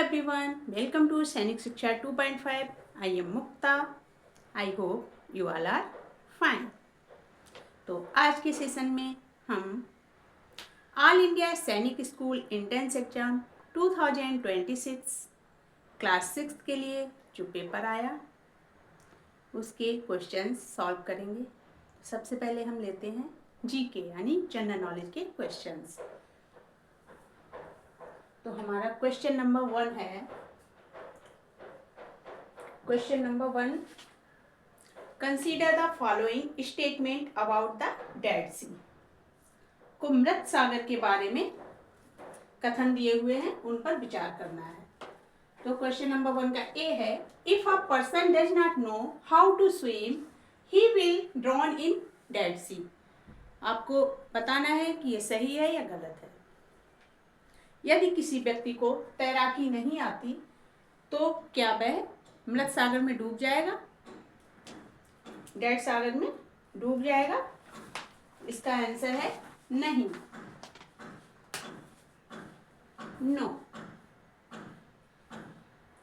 everyone, welcome to सैनिक शिक्षा 2.5. I am Mukta. I hope you all are fine. तो आज के सेशन में हम ऑल इंडिया सैनिक स्कूल एंट्रेंस एग्जाम 2026 क्लास 6 के लिए जो पेपर आया उसके क्वेश्चंस सॉल्व करेंगे। सबसे पहले हम लेते हैं जीके यानी जनरल नॉलेज के क्वेश्चंस। तो हमारा क्वेश्चन नंबर 1 है। Question number 1, consider the following statement about the dead sea. को मृत सागर के बारे में कथन दिए हुए हैं, उन पर विचार करना है। तो क्वेश्चन नंबर 1 का ए है, if a person does not know how to swim he will drown in dead sea. आपको बताना है कि ये सही है या गलत है। यदि किसी व्यक्ति को तैराकी नहीं आती तो क्या वह मृत सागर में डूब जाएगा, डेड सागर में डूब जाएगा? इसका आंसर है नहीं, no.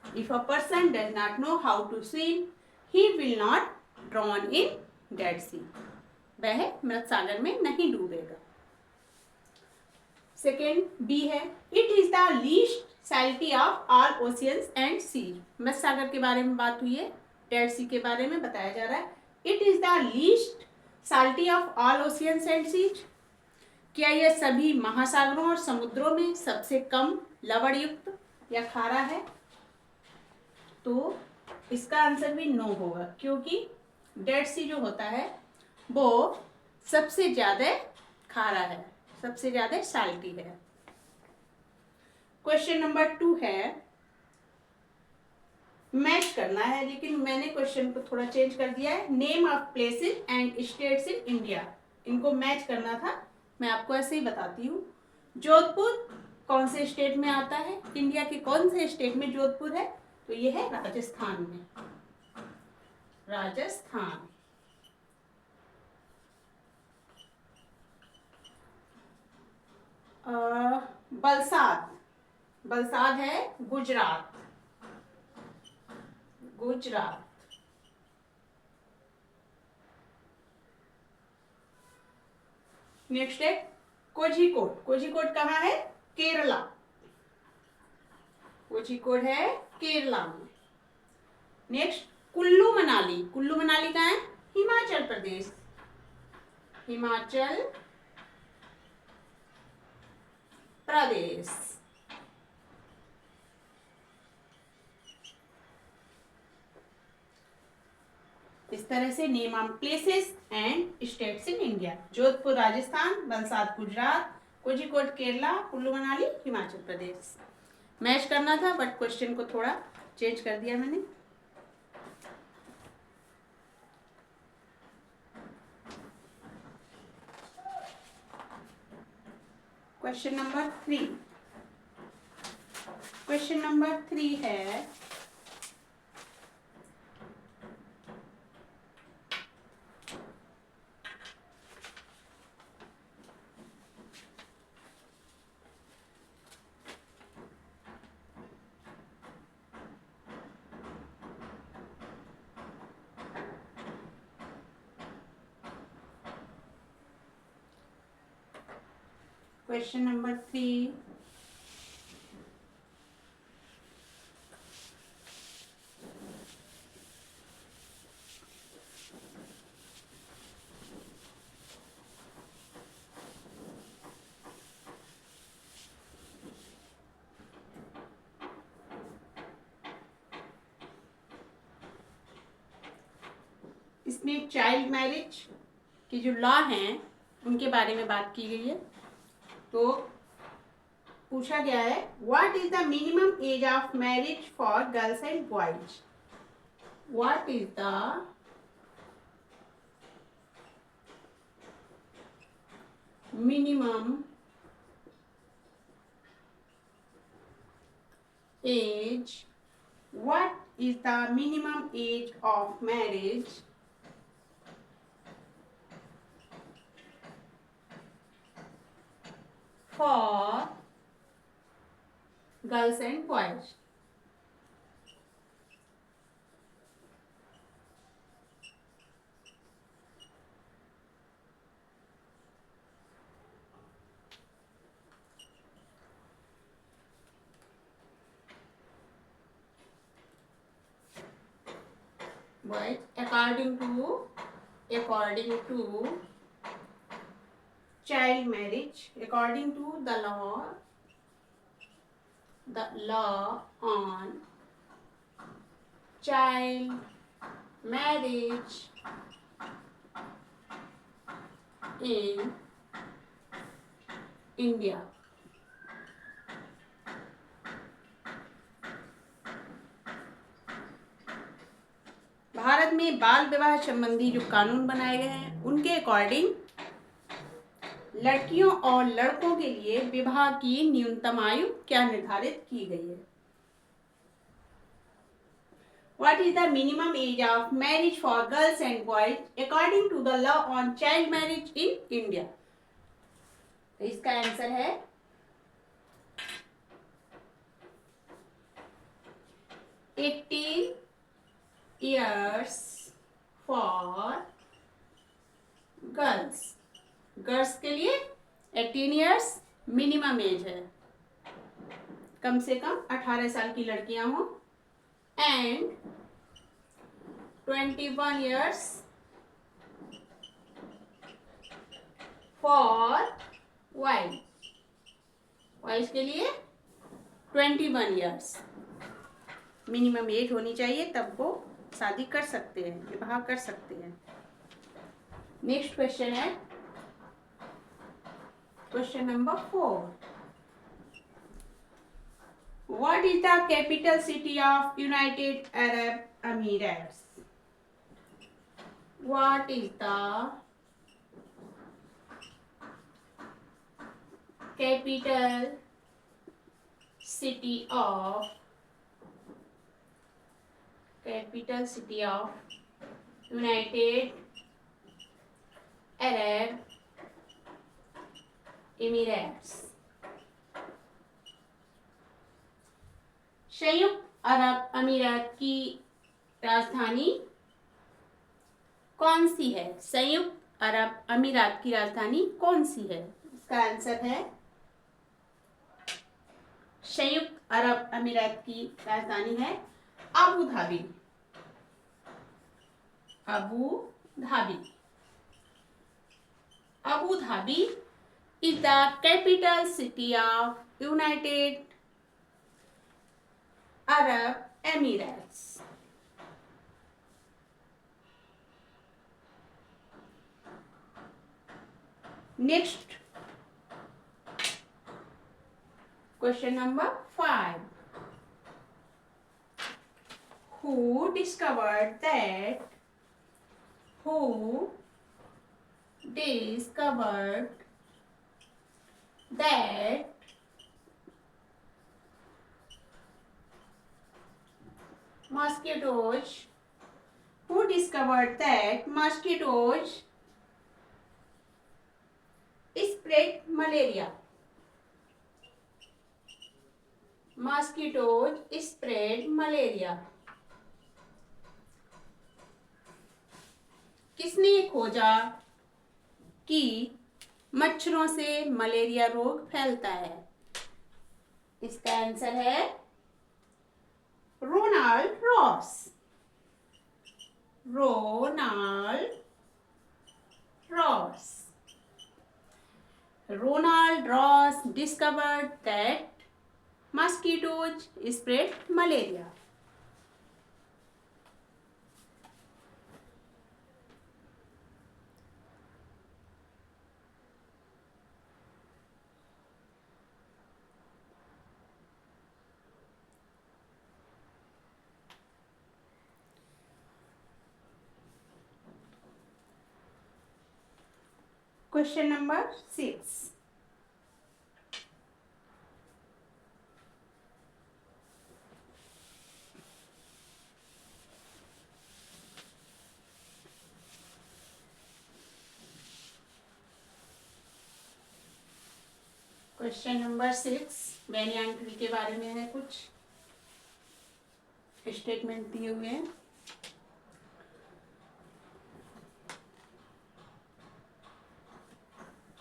If a person does not know how to swim he will not drown in dead sea. वह मृत सागर में नहीं डूबेगा। सेकेंड बी है, it is the least salty of all oceans and seas. मृत सागर के बारे में बात हुई है, डेड सी के बारे में बताया जा रहा है। It is the least salty of all oceans and seas. क्या यह सभी महासागरों और समुद्रों में सबसे कम लवण युक्त या खारा है? तो इसका आंसर भी नो होगा, क्योंकि डेड सी जो होता है वो सबसे ज्यादा खारा है, सबसे ज्यादा सैल्टी है। क्वेश्चन नंबर 2 है, मैच करना है, लेकिन मैंने क्वेश्चन को थोड़ा चेंज कर दिया है। Name of places and states in India, इनको मैच करना था। मैं आपको ऐसे ही बताती हूँ। जोधपुर कौन से स्टेट में आता है? इंडिया के कौन से स्टेट में जोधपुर है? तो ये है राजस्थान में, राजस्थान। बलसाड, बलसाड है गुजरात, गुजरात। नेक्स्ट है कोझिकोड, कोझिकोड कहाँ है? केरला, कोझिकोड है केरला में। नेक्स्ट कुल्लू मनाली, कुल्लू मनाली कहाँ है? हिमाचल प्रदेश, हिमाचल प्रदेश। इस तरह से name of places and states in India. Jodhpur Rajasthan, Valsad Gujarat, Kozhikode Kerala, Kullu Manali Himachal Pradesh. Match करना था, बट क्वेश्चन को थोड़ा चेंज कर दिया मैंने। क्वेश्चन नंबर 3, क्वेश्चन नंबर 3 है, क्वेश्चन नंबर 3, इसमें चाइल्ड मैरिज की जो लॉ हैं उनके बारे में बात की गई है। तो पूछा गया है, what is the minimum age of marriage for girls and boys? What is the minimum age, what is the minimum age of marriage for girls and boys? boys according to child marriage, according to the law on child marriage in India. Bharat में बाल विवाह संबंधी जो कानून बनाए गए हैं उनके अकॉर्डिंग लड़कियों और लड़कों के लिए विवाह की न्यूनतम आयु क्या निर्धारित की गई है? What is the minimum age of marriage for girls and boys according to the law on child marriage in India? तो इसका आंसर है 18 years for गर्ल्स। गर्ल्स के लिए 18 years मिनिमम एज है, कम से कम 18 साल की लड़कियां हों, and 21 years for wise. Wise के लिए 21 years मिनिमम एज होनी चाहिए, तब वो शादी कर सकते हैं, विवाह कर सकते हैं। नेक्स्ट क्वेश्चन है question number 4। What is the capital city of United Arab Emirates? What is the capital city of United Arab Emirates? संयुक्त अरब अमीरात की राजधानी कौन सी है? संयुक्त अरब अमीरात की राजधानी कौन सी है? इसका आंसर है संयुक्त अरब अमीरात की राजधानी है Abu Dhabi. Abu Dhabi. Abu Dhabi is the capital city of United Arab Emirates. Next, question number 5. Who discovered that mosquitoes spread malaria? Mosquitoes spread malaria. किसने खोजा कि मच्छरों से मलेरिया रोग फैलता है? इसका आंसर है Ronald Ross. Ronald Ross discovered that mosquitoes spread malaria. Question number 6. Question number 6 banyan tree के बारे में है, कुछ स्टेटमेंट दिए हुए हैं।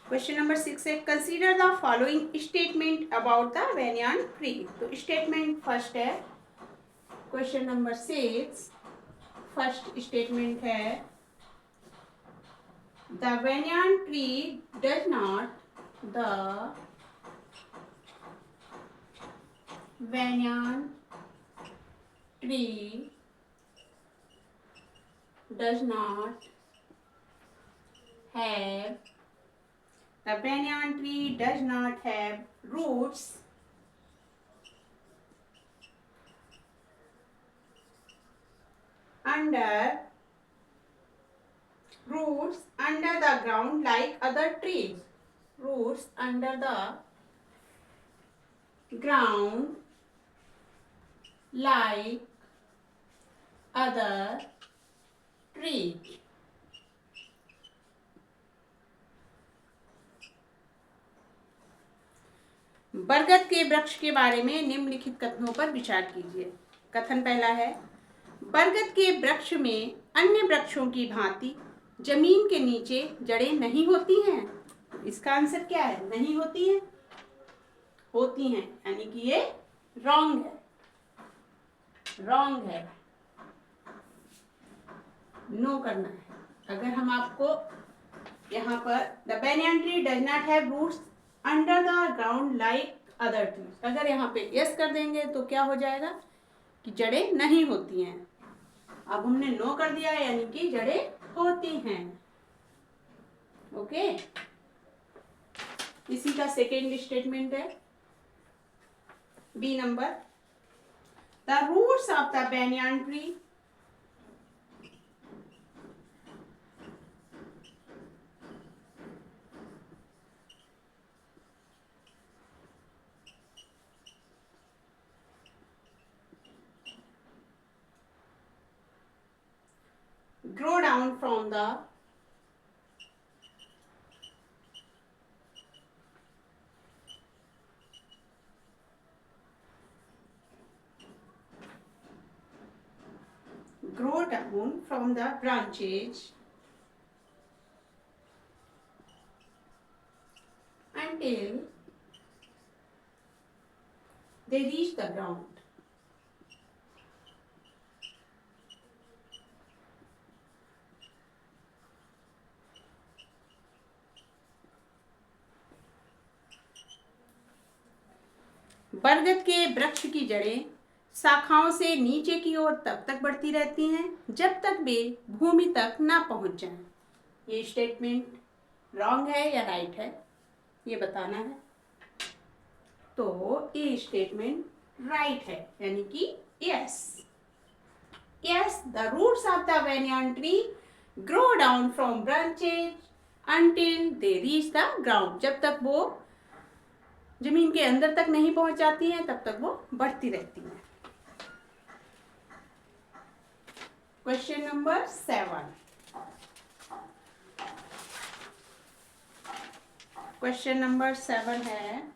क्वेश्चन नंबर 6 है consider the following statement about the banyan tree. तो स्टेटमेंट फर्स्ट है क्वेश्चन नंबर 6, फर्स्ट स्टेटमेंट है the banyan tree does not the banyan tree does not have the banyan tree does not have roots under the ground like other trees. Roots under the ground like other trees. बरगद के वृक्ष के बारे में निम्नलिखित कथनों पर विचार कीजिए। कथन पहला है, बरगद के वृक्ष में अन्य वृक्षों की भांति जमीन के नीचे जड़ें नहीं होती हैं। इसका आंसर क्या है? नहीं होती हैं, होती हैं, यानी कि ये रॉन्ग है, रॉन्ग है, नो करना है। अगर हम आपको यहाँ पर the banyan tree does not have roots under the ground like other trees, अगर यहाँ पे यस कर देंगे तो क्या हो जाएगा कि जड़ें नहीं होती हैं। अब हमने नो कर दिया है, यानी कि जड़ें होती हैं। ओके, इसी का सेकेंड स्टेटमेंट है B number, the roots of the banyan tree grow down from the branches until they reach the ground. बरगद के वृक्ष की जड़ें शाखाओं से नीचे की ओर तब तक बढ़ती रहती हैं जब तक वे भूमि तक ना पहुंच जाएं। ये स्टेटमेंट रॉन्ग है या राइट है, ये बताना है। तो ये स्टेटमेंट राइट है, यानी कि yes. Yes, the roots of the banyan tree grow down from branches until they reach the ground. जब तक वो जमीन के अंदर तक नहीं पहुंच जाती हैं तब तक वो बढ़ती रहती हैं। Question number 7। क्वेश्चन नंबर 7 है,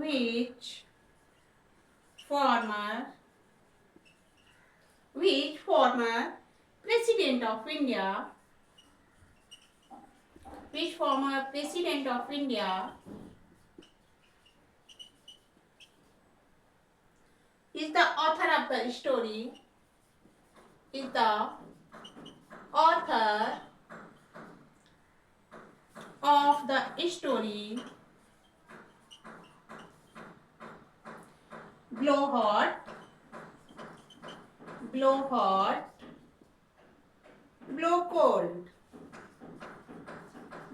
which former president of India is the author of the story blow hot, blow cold,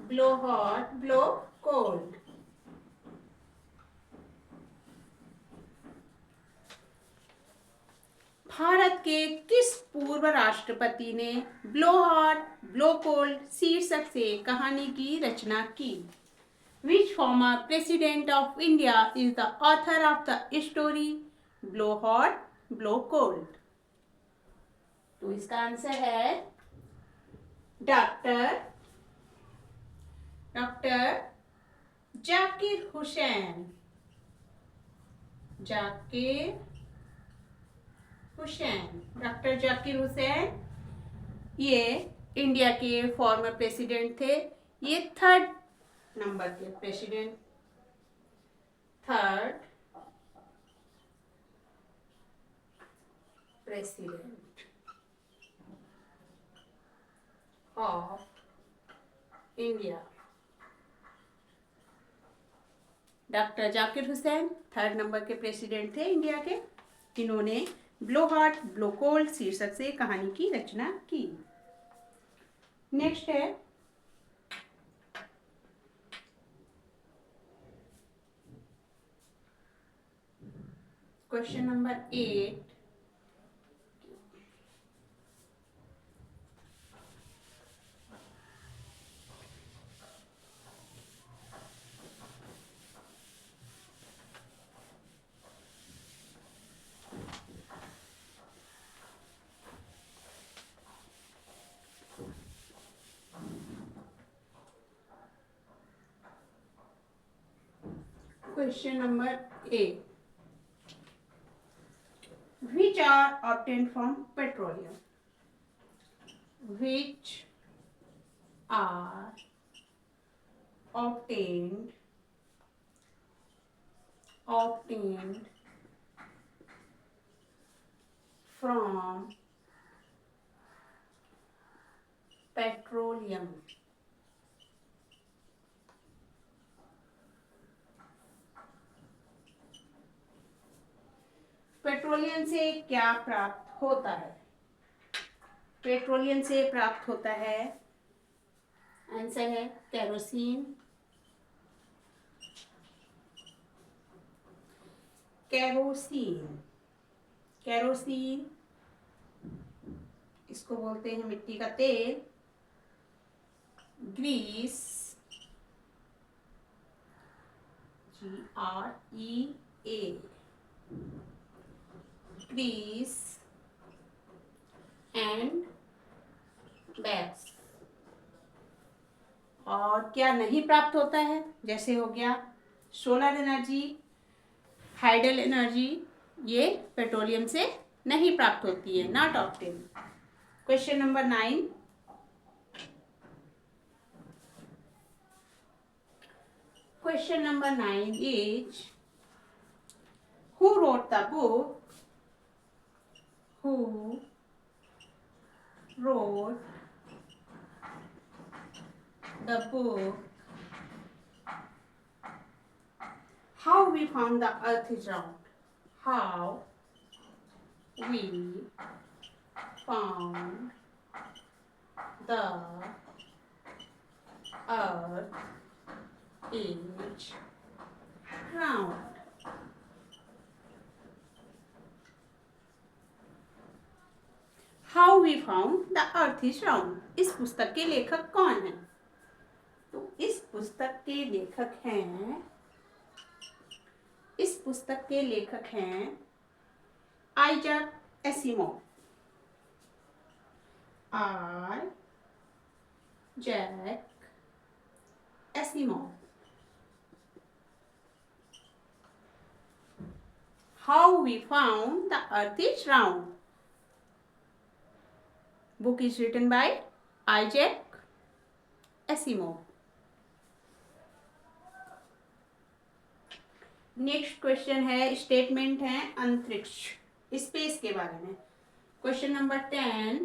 blow hot, blow cold. Bharat के किस पूर्व राष्ट्रपति ने ब्लो हॉट ब्लो कोल्ड शीर्षक से कहानी की रचना की? Which former president of India is the author of the story Blow Hot, Blow Cold? तो इसका आंसर है डॉक्टर जाकिर हुसैन। जाकिर हुसैन, डॉक्टर जाकिर हुसैन ये इंडिया के फॉर्मर प्रेसिडेंट थे। ये थर्ड नंबर के president, third president of India. Doctor Zakir Hussain third number के president थे इंडिया के, इन्होंने ब्लो हॉट ब्लो कोल्ड शीर्षक से कहानी की रचना की। नेक्स्ट है question number 8। Question number 8. Which are obtained from petroleum? Which are obtained from petroleum? Petroleum से क्या प्राप्त होता है? पेट्रोलियम से प्राप्त होता है, आंसर है केरोसिन, केरोसिन, केरोसिन इसको बोलते हैं मिट्टी का तेल, grease, GREA, grease and bags. और क्या नहीं प्राप्त होता है? जैसे हो गया सोलर एनर्जी, हाइडल एनर्जी, ये पेट्रोलियम से नहीं प्राप्त होती है, not obtained. Question number 9। Question number 9 is who wrote the book? Who wrote the book How we found the earth is round? How we found the earth is round. How we found the earth is round. इस पुस्तक के लेखक कौन हैं? तो इस पुस्तक के लेखक हैं Isaac Asimov. Isaac Asimov. How we found the earth is round. Book is written by Isaac Asimov. Next question है, स्टेटमेंट है अंतरिक्ष, स्पेस के बारे में। Question number 10।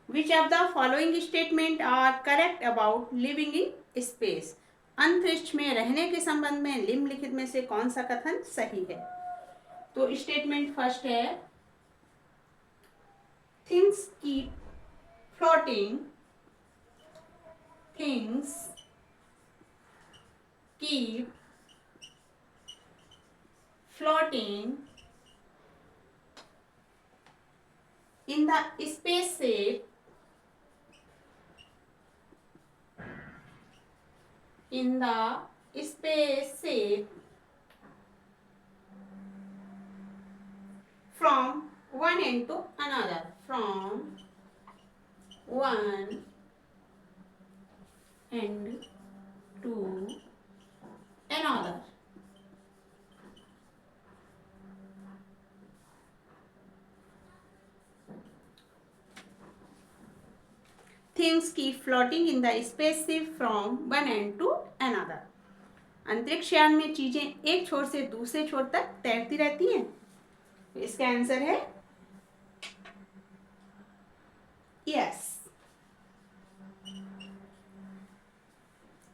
Which of the following statement are correct about living in space? अंतरिक्ष में रहने के संबंध में निम्नलिखित में से कौन सा कथन सही है? तो स्टेटमेंट फर्स्ट है things keep floating, things keep floating in the spaceship from one end to another, from one end to another. Things keep floating in the spaceship from one end to another. अंतरिक्ष यान में चीजें एक छोर से दूसरे छोर तक तैरती रहती हैं। तो इसका आंसर है यस,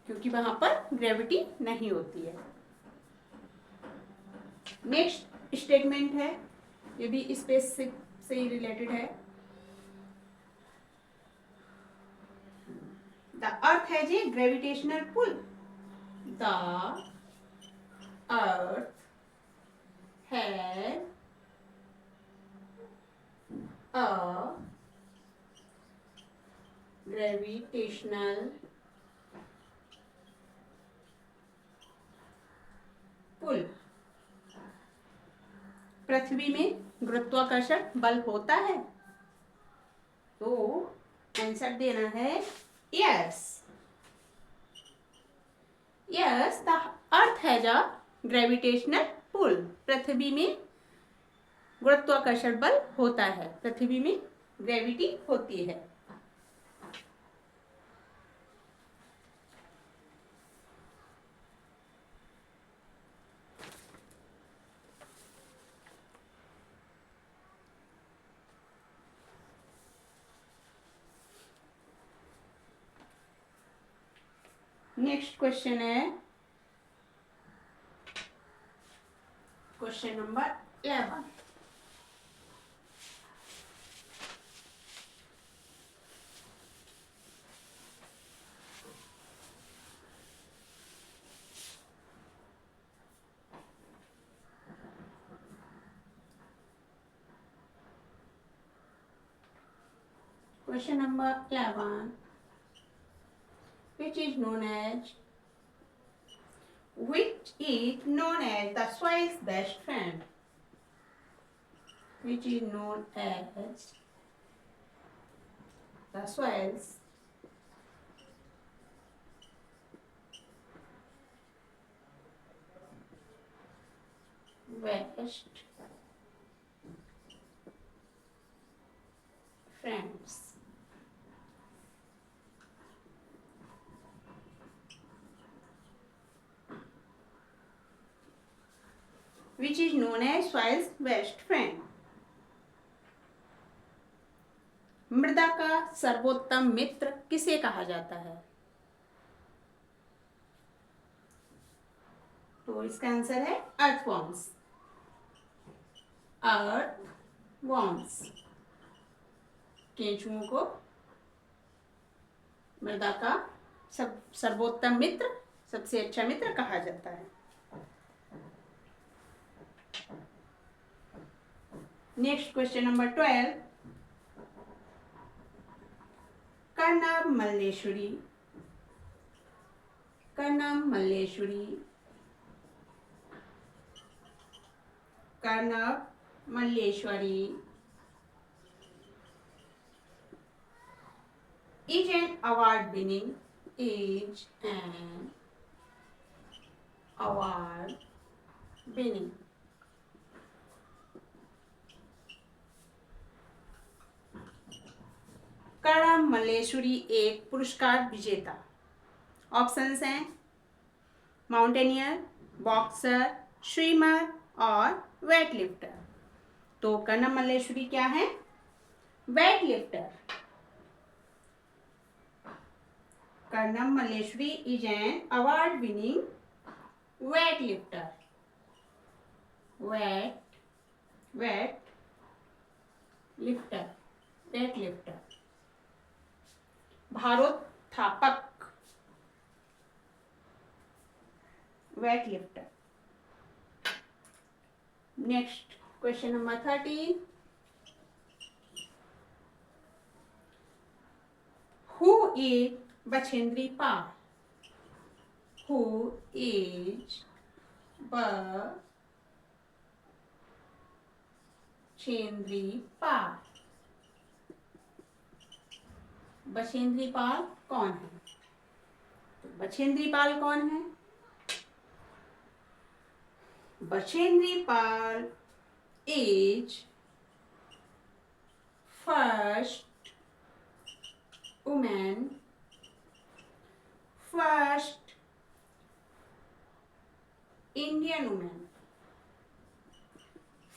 क्योंकि वहां पर ग्रेविटी नहीं होती है। नेक्स्ट स्टेटमेंट है, ये भी स्पेस से ही रिलेटेड है। The earth has a gravitational pull. The earth has a gravitational pull. पृथ्वी में गुरुत्वाकर्षण बल होता है, तो आंसर देना है yes. Yes, the earth has a gravitational pull. पृथ्वी में गुरुत्वाकर्षण बल होता है, पृथ्वी में ग्रेविटी होती है। नेक्स्ट क्वेश्चन है question number 11। Question number 11, which is known as the soil's best friend. Which is known as the soil's best friends. Which is known as soil's best friend. मृदा का सर्वोत्तम मित्र किसे कहा जाता है? तो इसका आंसर है अर्थवॉर्म्स। अर्थवॉर्म्स केंचुओं को मृदा का सर्वोत्तम मित्र, सबसे अच्छा मित्र कहा जाता है। Next question number 12, Karnam Malleswari. Karnam Malleswari, Karnam Malleswari is an award winning Karnam Malleswari एक पुरस्कार विजेता। ऑप्शंस हैं माउंटेनियर, बॉक्सर, स्विमर और वेट लिफ्टर। तो कर्णव मल्लेश्वरी क्या है? Weight lifter. Karnam Malleswari is an award winning weight lifter. Weight lifter. भारोत्थापक weight lifter. Next question number 13, who is Bachendri Pal? Who is Bachendri Pal? Bachendri Pal कौन है? तो बछेंद्री पाल कौन है? Bachendri Pal is first woman, first Indian woman,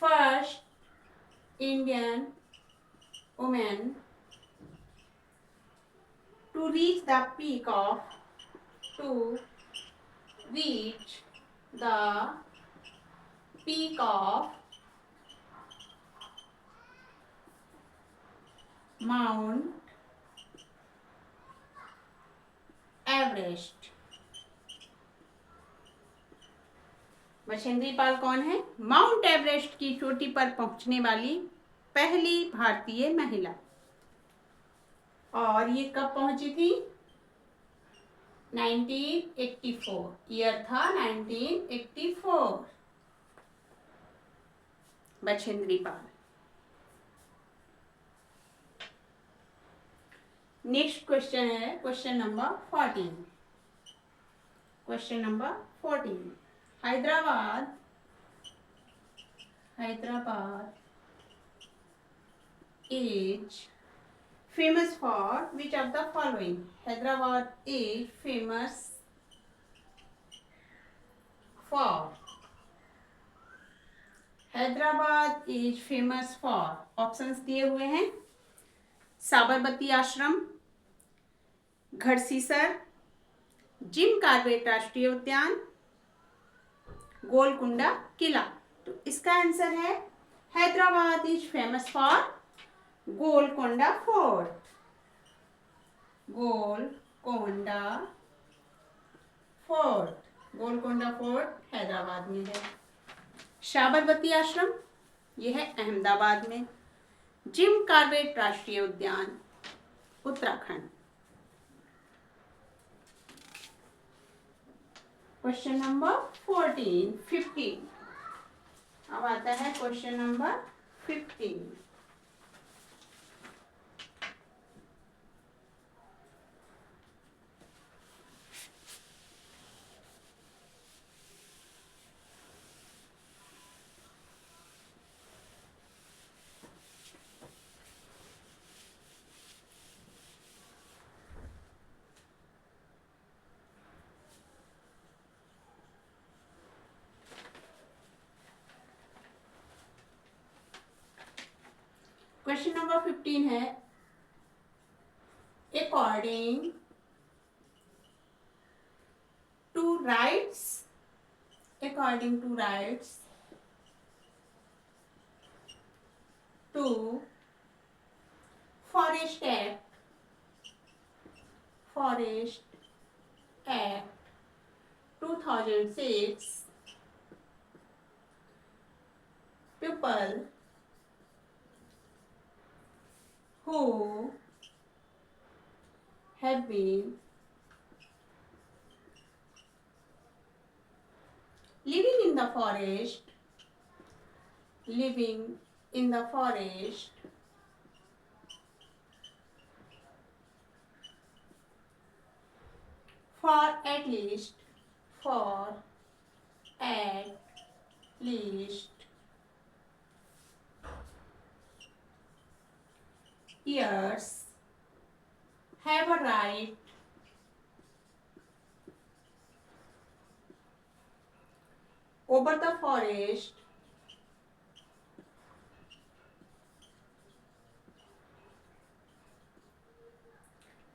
first Indian woman to reach the peak of Mount Everest. Bachendri Pal कौन है? Mount Everest की चोटी पर पहुंचने वाली पहली भारतीय महिला। और ये कब पहुंची थी? 1984, ईयर था 1984। बछेंद्री पाल। नेक्स्ट क्वेश्चन है question number 14। Question number 14, Hyderabad is famous for which of the following? Hyderabad is famous for options दिए हुए हैं। साबरमती आश्रम, घड़सीसर, जिम कॉर्बेट राष्ट्रीय उद्यान, गोलकुंडा किला। तो इसका आंसर है Hyderabad is famous for Golconda fort. Golconda fort Hyderabad में है। साबरमती आश्रम यह है अहमदाबाद में। जिम कॉर्बेट राष्ट्रीय उद्यान उत्तराखंड। Question number 15। अब आता है क्वेश्चन नंबर 15। क्वेश्चन नंबर 15 है, according to rights to forest act 2006, people who have been living in the forest for at least years have a right over the forest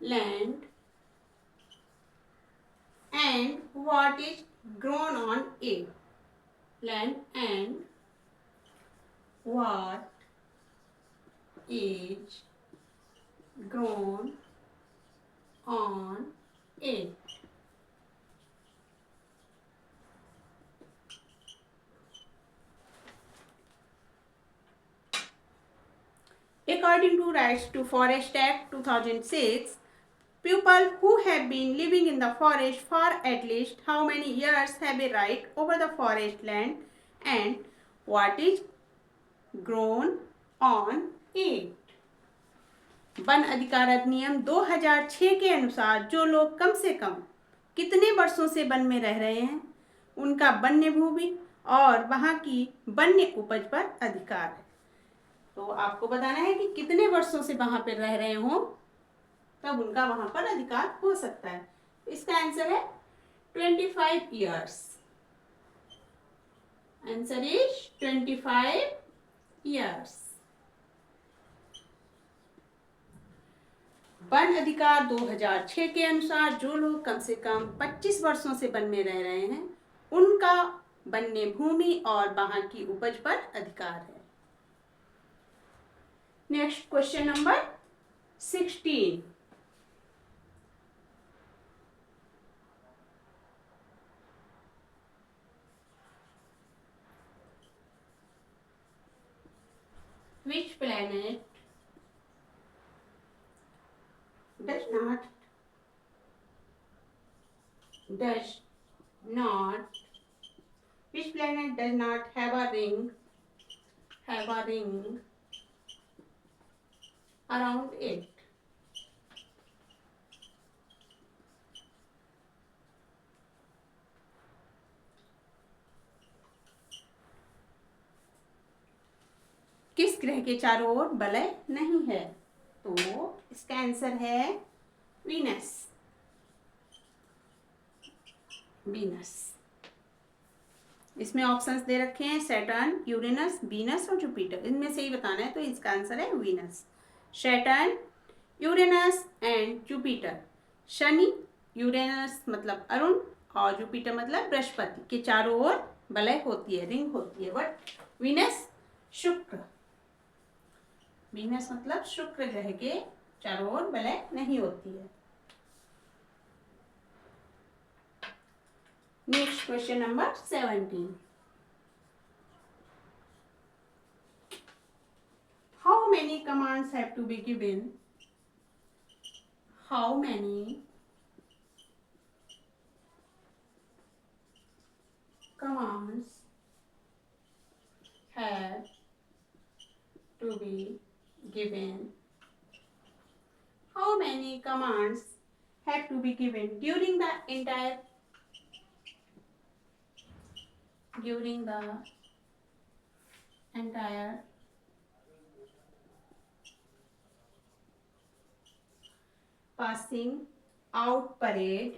land and what is grown on it. Land and what is grown on it. According to Rights to Forest Act 2006, people who have been living in the forest for at least how many years have a right over the forest land and what is grown on it. One अधिकार अधिनियम 2006 के अनुसार जो लोग कम से कम कितने वर्षों से वन में रह रहे हैं उनका वन्य भूमि और वहाँ की वन्य उपज पर अधिकार है। तो आपको बताना है कि कितने वर्षों से वहाँ पर रह रहे हों तब उनका वहाँ पर अधिकार हो सकता है। इसका आंसर है 25 years। Answer is 25 years। One अधिकार 2006 के अनुसार जो लोग कम से कम 25 वर्षों से वन में रह रहे हैं उनका वन्य भूमि और वहां की उपज पर अधिकार है। Next question number 16। Which planet does not which planet does not have a ring around it? किस ग्रह के चारों ओर वलय नहीं है? तो इसका आंसर है वीनस। इसमें ऑप्शंस दे रखे हैं सैटर्न, यूरेनस, वीनस और जुपिटर। इनमें से ही बताना है, तो इसका आंसर है Venus. Saturn, Uranus and Jupiter. Shani, Uranus मतलब अरुण और जुपिटर मतलब बृहस्पति के चारों ओर वलय होती है, रिंग होती है। बट वीनस शुक्र, वीनस मतलब शुक्र ग्रह के चारों ओर वलय नहीं होती है। Next question number 17। How many commands have to be given? How many commands have to be given? How many commands have to be given during the entire passing out parade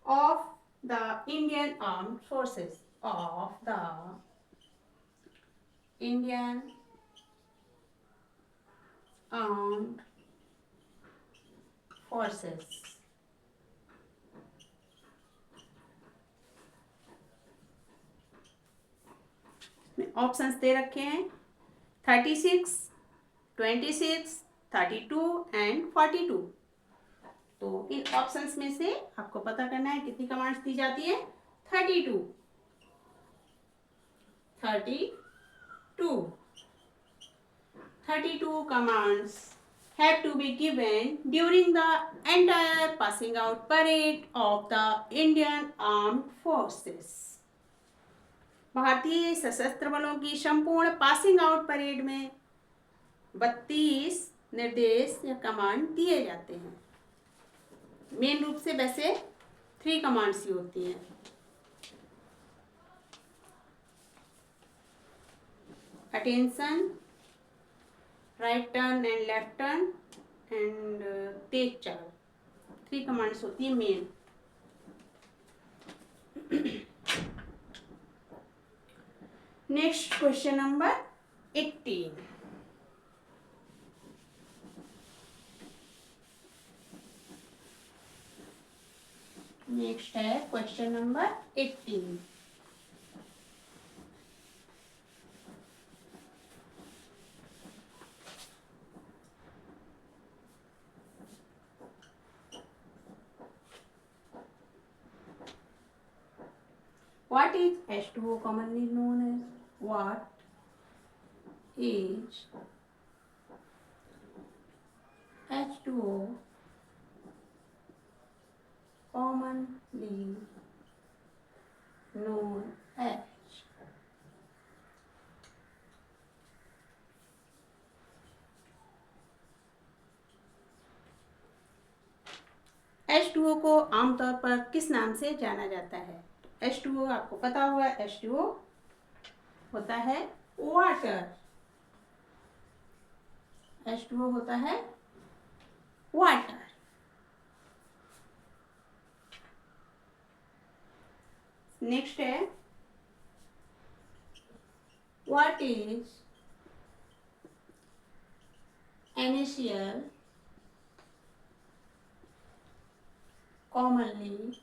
of the Indian Armed Forces options दे रखे हैं 36, 26, 32 and 42। तो इन options में से आपको पता करना है कितनी कमांड्स दी जाती है। 32 commands have to be given during the entire passing out parade of the Indian Armed Forces। भारतीय सशस्त्र बलों की संपूर्ण पासिंग आउट परेड में 32 निर्देश या कमांड दिए जाते हैं। मेन रूप से वैसे 3 कमांड्स ही होती हैं। Attention, right turn and left turn and तेज चाल, 3 कमांड्स होती है main. Next question number 18। Next है question number 18। What is H2O commonly known as? What is H2O commonly known as? H2O को आमतौर पर किस नाम से जाना जाता है? H2O आपको पता होगा, H2O होता है वाटर। H2O होता है वाटर। नेक्स्ट है, what is NaCl commonly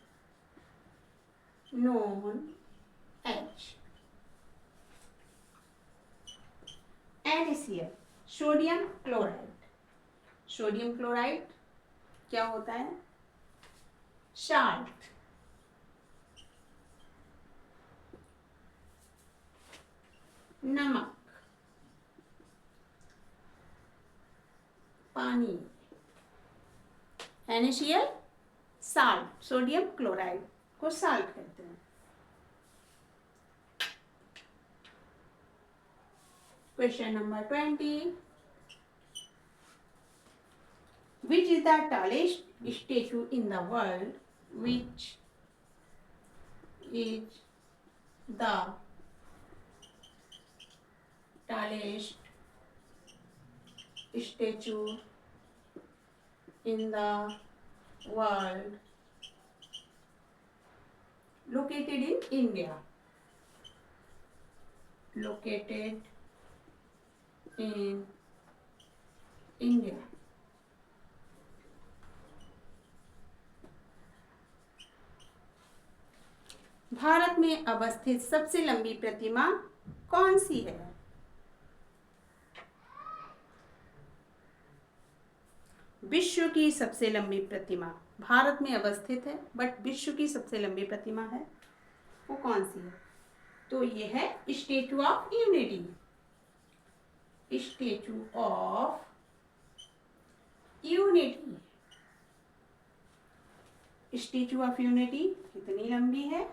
known as? NaCl sodium chloride. Sodium chloride क्या होता है? साल्ट। नमक, पानी। NaCl साल्ट, सोडियम क्लोराइड को साल्ट कहते हैं। Question number 20, which is the tallest statue in the world? Which is the tallest statue in the world located in India? Located in India. Bharat में अवस्थित सबसे लंबी प्रतिमा कौन सी है? विश्व की सबसे लंबी प्रतिमा भारत में अवस्थित है, बट विश्व की सबसे लंबी प्रतिमा है, वो कौन सी है? तो ये है statue of unity. Statue of unity. Statue of unity कितनी लंबी है,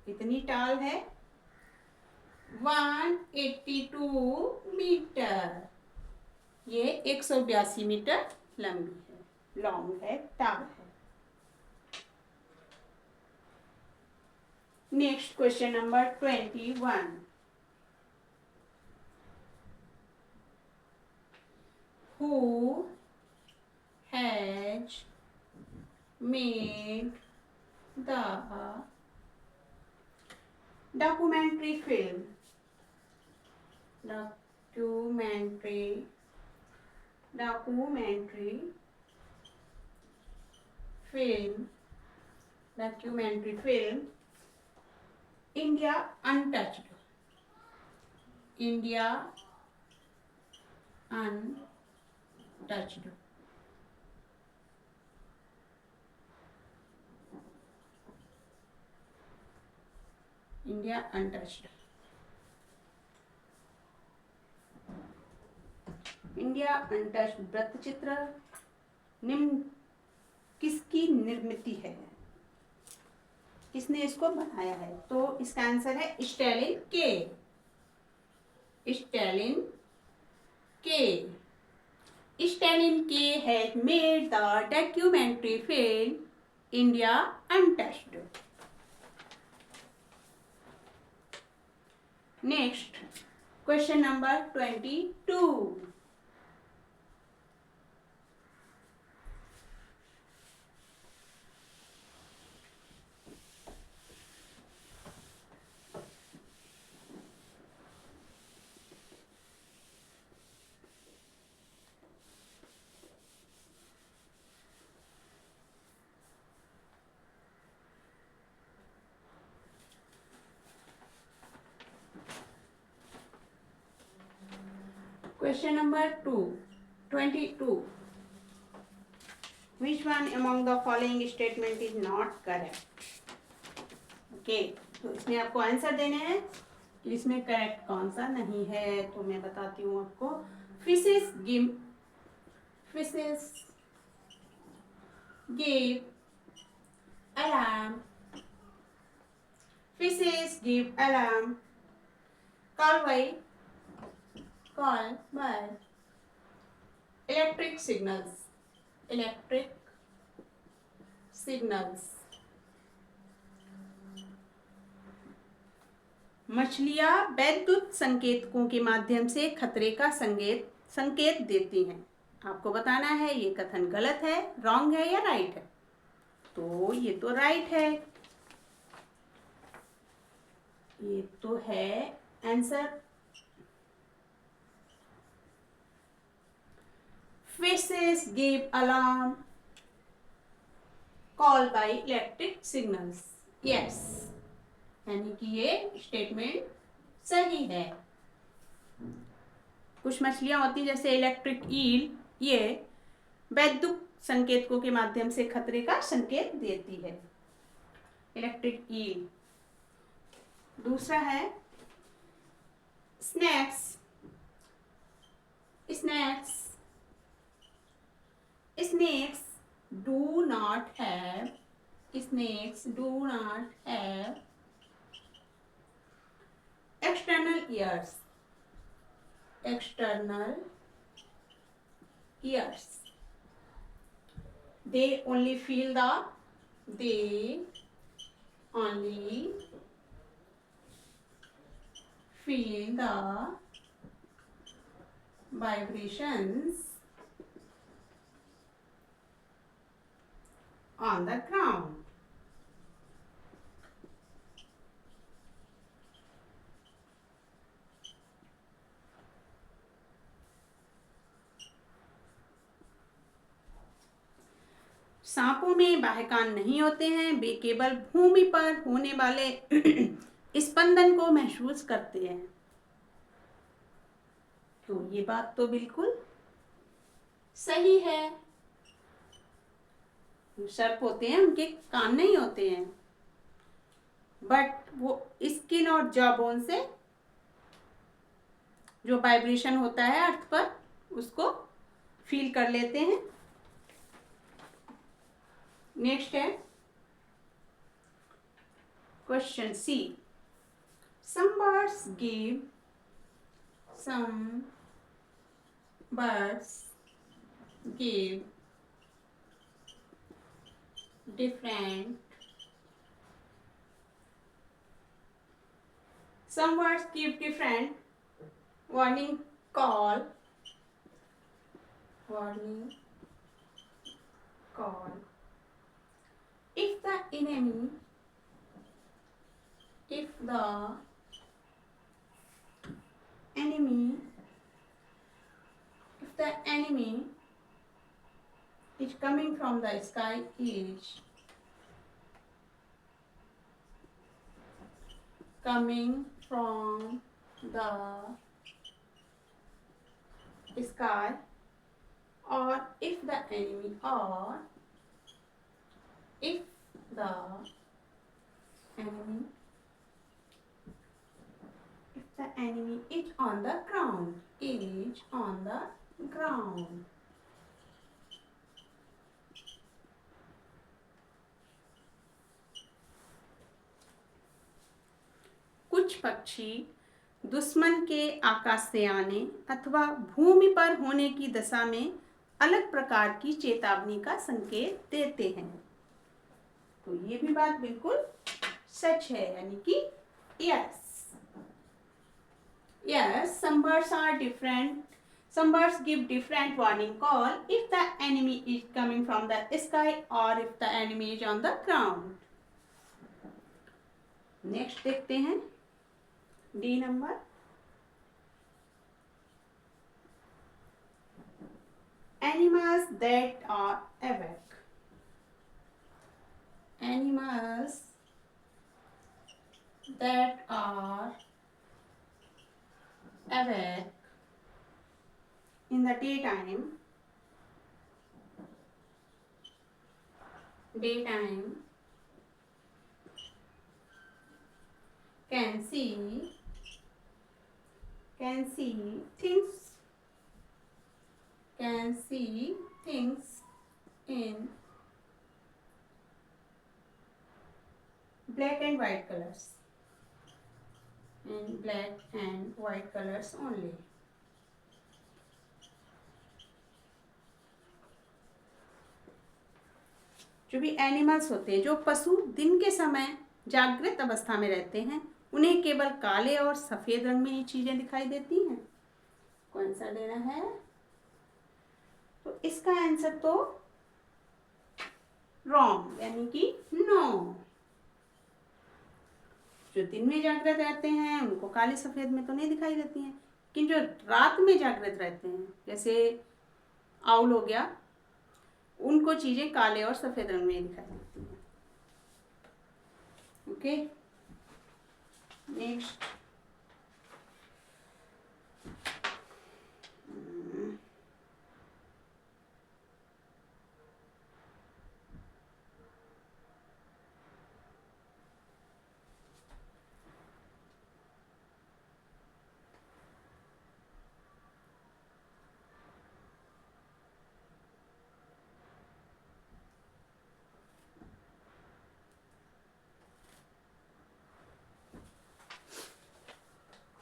कितनी टाल है? 182 मीटर। ये 182 मीटर लंबी है, लॉन्ग है, टाल है। Next question number 21, who has made the documentary film India Untouched? India Untouched. India untouched. India untouched वृत्तचित्र निम्न किसकी निर्मित है? किसने इसको बनाया है? तो इसका आंसर है स्टैलिन के। स्टैलिन के has made the documentary film India untouched. Next question number 22, Question number 22. Which one among the following statement is not correct? Okay, तो इसमें आपको आंसर देने हैं कि इसमें करेक्ट कौन सा नहीं है। तो मैं बताती हूँ आपको। Fishes give alarm. Fishes give alarm called by electric signals. Electric signals. मछलियां वैद्युत संकेतकों के माध्यम से खतरे का संकेत देती हैं। आपको बताना है ये कथन गलत है, रॉन्ग है या राइट है। तो ये तो राइट है, ये तो है answer. Fishes give alarm call by electric signals. Yes, यानी कि ये स्टेटमेंट सही है। कुछ मछलियां होती जैसे इलेक्ट्रिक ईल, ये वैद्युत संकेतकों के माध्यम से खतरे का संकेत देती है। Electric eel. दूसरा है snakes. Snakes snakes do not have external ears. They only feel the vibrations on the ground. सांपों में बाह्य कान नहीं होते हैं, वे केवल भूमि पर होने वाले स्पंदन को महसूस करते हैं। तो ये बात तो बिल्कुल सही है। सर्प होते हैं, उनके कान नहीं होते हैं, बट वो स्किन और जॉ बोन से जो वाइब्रेशन होता है अर्थ पर, उसको फील कर लेते हैं। नेक्स्ट है question C. Some birds give different warning call if the enemy is coming from the sky or if the enemy is on the ground. कुछ पक्षी दुश्मन के आकाश से आने अथवा भूमि पर होने की दशा में अलग प्रकार की चेतावनी का संकेत देते हैं। तो ये भी बात बिल्कुल सच है, यानी कि yes, some birds give different warning call if the enemy is coming from the sky or if the enemy is on the ground. Next देखते हैं D number. Animals that are awake. Animals that are awake in the daytime can see things in black and white colors only. जो भी animals होते हैं, जो पशु दिन के समय जागृत अवस्था में रहते हैं, उन्हें केवल काले और सफेद रंग में ये चीजें दिखाई देती हैं। कौन सा लेना है? तो इसका आंसर तो रॉन्ग, यानी कि नो। जो दिन में जागृत रहते हैं उनको काले सफेद में तो नहीं दिखाई देती हैं, लेकिन जो रात में जागृत रहते हैं, जैसे आउल हो गया, उनको चीजें काले और सफेद रंग में दिखाई देती हैं। Okay, next.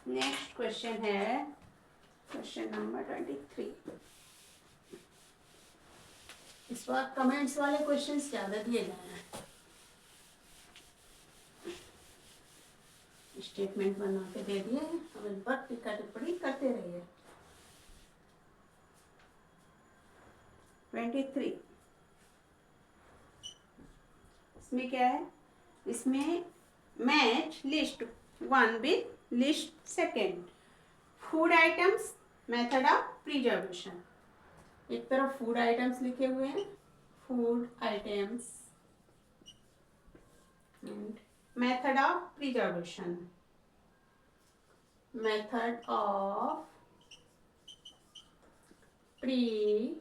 नेक्स्ट क्वेश्चन है क्वेश्चन नंबर 23। इस बार कमेंट्स वाले क्वेश्चंस ज्यादा दिए गए हैं। स्टेटमेंट बना के दे दिए हैं, अब इन पर टिक्का टिप्पणी करते रहिए। 23 इसमें क्या है? इसमें match list 1 with list 2, food items, method of preservation. एक तरफ फूड आइटम्स लिखे हुए हैं, food items, and method of preservation, method of preservation.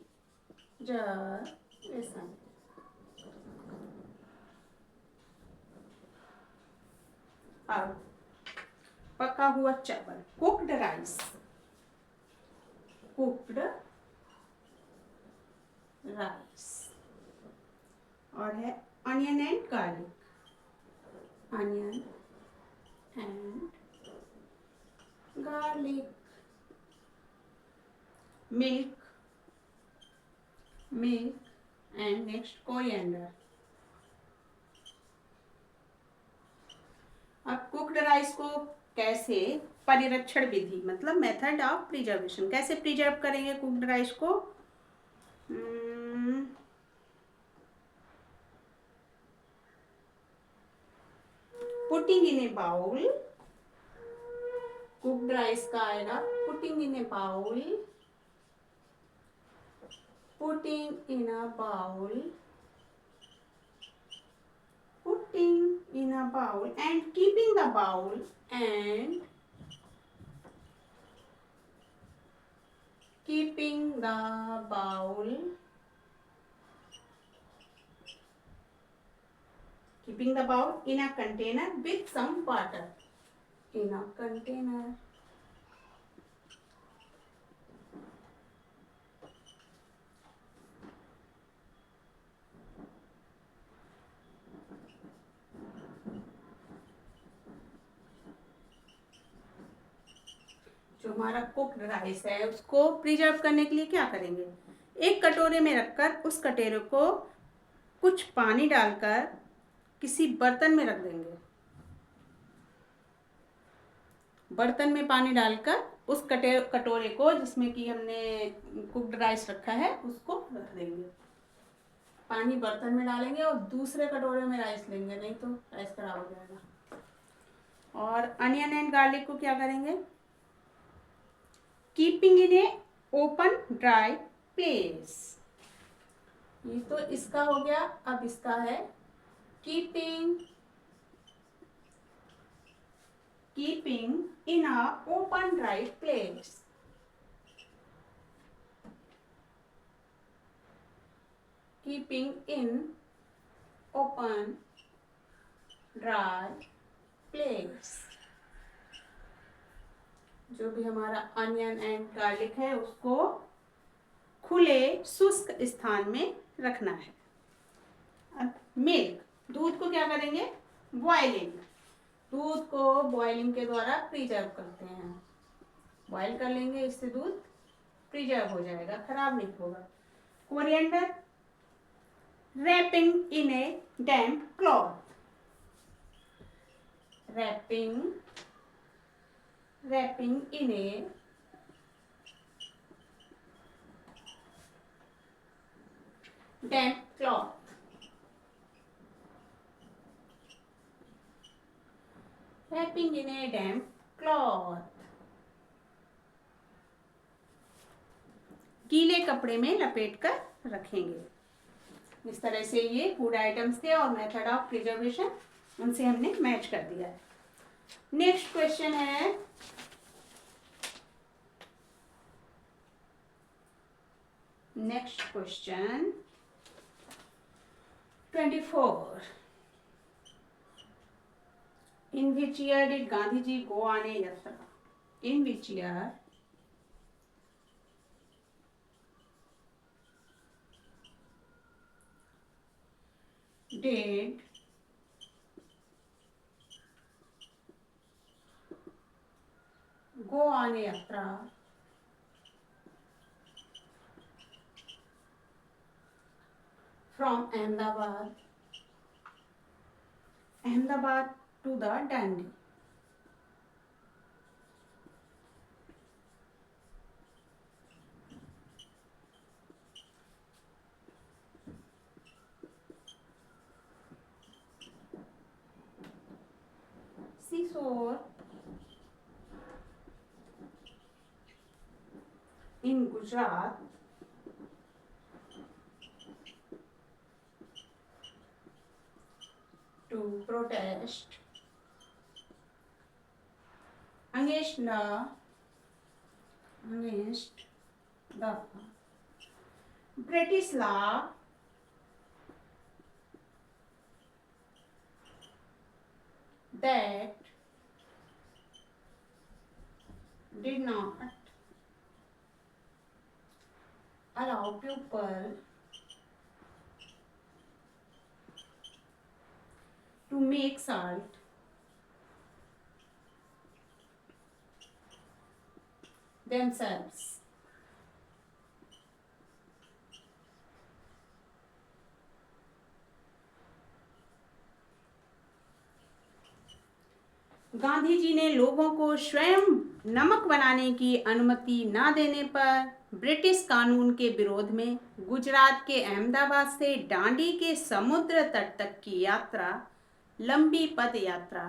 अब पका हुआ चावल, कुक्ड राइस, कुक्ड राइस, और है onion and garlic, onion and garlic, milk, milk and next coriander. अब कुक्ड राइस को कैसे, परिरक्षण विधि मतलब मेथड ऑफ प्रिजर्वेशन, कैसे प्रिजर्व करेंगे कुक्ड राइस को? Putting in a bowl, cooked rice का आएगा putting in a bowl, putting in a bowl, putting in a bowl and keeping the bowl and keeping the bowl, keeping the bowl in a container with some water, in a container, जो हमारा cooked rice है उसको preserve करने के लिए क्या करेंगे? एक कटोरे में रखकर उस कटोरे को कुछ पानी डालकर किसी बर्तन में रख देंगे। बर्तन में पानी डालकर उस कटोरे को जिसमें कि हमने कुक्ड राइस रखा है उसको रख देंगे। पानी बर्तन में डालेंगे और दूसरे कटोरे में राइस लेंगे, नहीं तो राइस खराब हो जाएगा। और अनियन एंड गार्लिक को क्या करेंगे? Keeping in A open dry place. ये तो इसका हो गया। अब इसका है keeping in a open dry place. Keeping in open dry place. जो भी हमारा अनियन एंड गार्लिक है उसको खुले शुष्क स्थान में रखना है। अब मिल्क, दूध को क्या करेंगे? बॉइलिंग। दूध को बॉइलिंग के द्वारा प्रिजर्व करते हैं। बॉइल कर लेंगे, इससे दूध प्रिजर्व हो जाएगा, खराब नहीं होगा। Coriander, wrapping in a damp cloth. Wrapping in a damp cloth. Wrapping in a damp cloth. गीले कपड़े में लपेट कर रखेंगे। इस तरह से ये फूड आइटम्स थे और मेथड ऑफ प्रिजर्वेशन उनसे हमने मैच कर दिया है। नेक्स्ट क्वेश्चन है next question 24. In which year did Gandhiji go on a yatra? In which year did go on a yatra from Ahmedabad to the Dandi? Seashore in Gujarat to protest against the British law that did not allow people to make salt themselves. Gandhi ji ने लोगों को स्वयं नमक बनाने की अनुमति न देने पर ब्रिटिश कानून के विरोध में गुजरात के अहमदाबाद से डांडी के समुद्र तट तक की यात्रा, लंबी पद यात्रा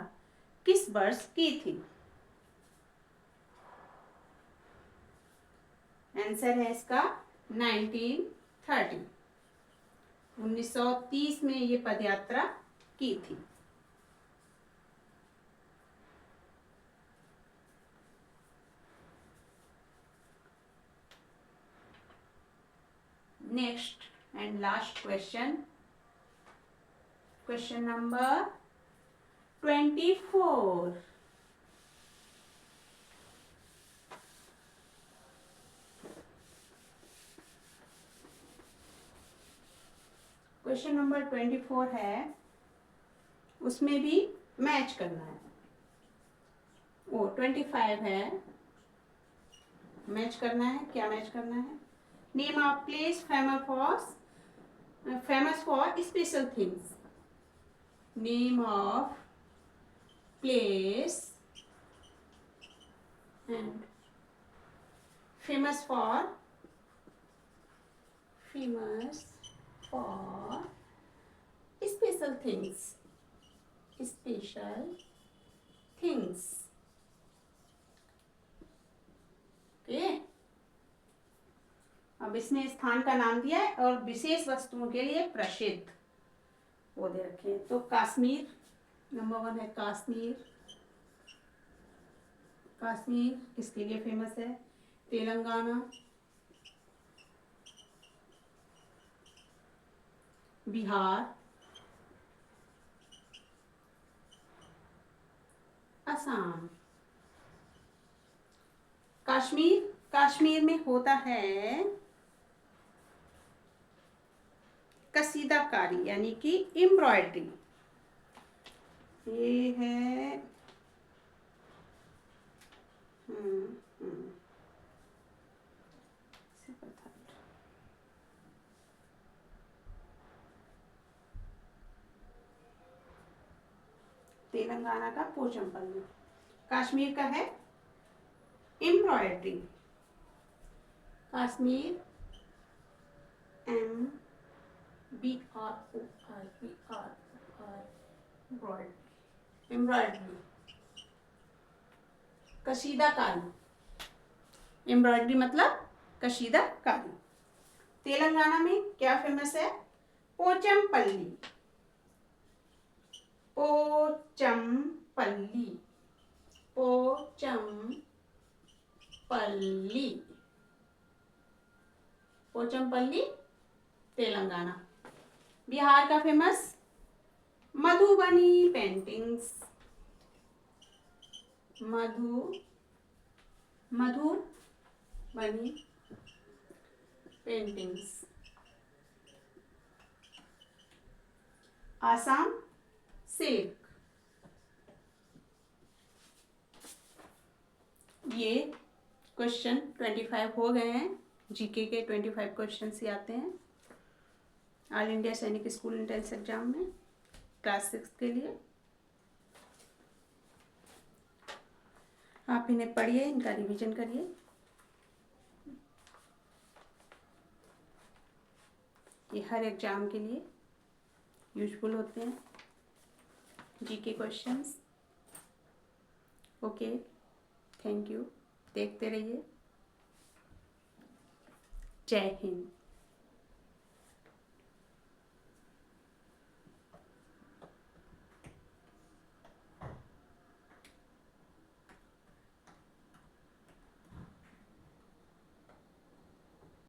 किस वर्ष की थी? आंसर है इसका 1930। 1930 में ये पदयात्रा की थी। Next and last question. Question number 24. Question number 24 है, उसमें भी मैच करना है। वो 25 है, मैच करना है। क्या मैच करना है? Name of place famous for special things. Name of place and famous for special things. Okay, अब इसने स्थान का नाम दिया है और विशेष वस्तुओं के लिए प्रसिद्ध वो दे रखे हैं। तो कश्मीर नंबर 1 है। कश्मीर किसके लिए फेमस है? तेलंगाना, बिहार, असम। कश्मीर में होता है कसीदाकारी यानी कि एम्ब्रॉयडरी। ये है तेलंगाना का पोचमपल्ली। कश्मीर का है एम्ब्रॉयडरी। कश्मीर एम्ब्रॉयडरी। कशीदा कारी। एम्ब्रॉयडरी मतलब कशीदा कारी। तेलंगाना में क्या फेमस है? पोचमपल्ली। पोचमपल्ली। पोचमपल्ली। पोचमपल्ली तेलंगाना। बिहार का famous Madhubani paintings. Madhubani paintings. Assam silk. ये क्वेश्चन 25 हो गए हैं। जीके के 25 क्वेश्चन ही आते हैं ऑल इंडिया सैनिक स्कूल एंट्रेंस एग्जाम में क्लास 6 के लिए। आप इन्हें पढ़िए, इनका रिवीजन करिए। ये हर एग्जाम के लिए यूजफुल होते हैं GK questions. Okay, thank you. देखते रहिए। जय हिंद।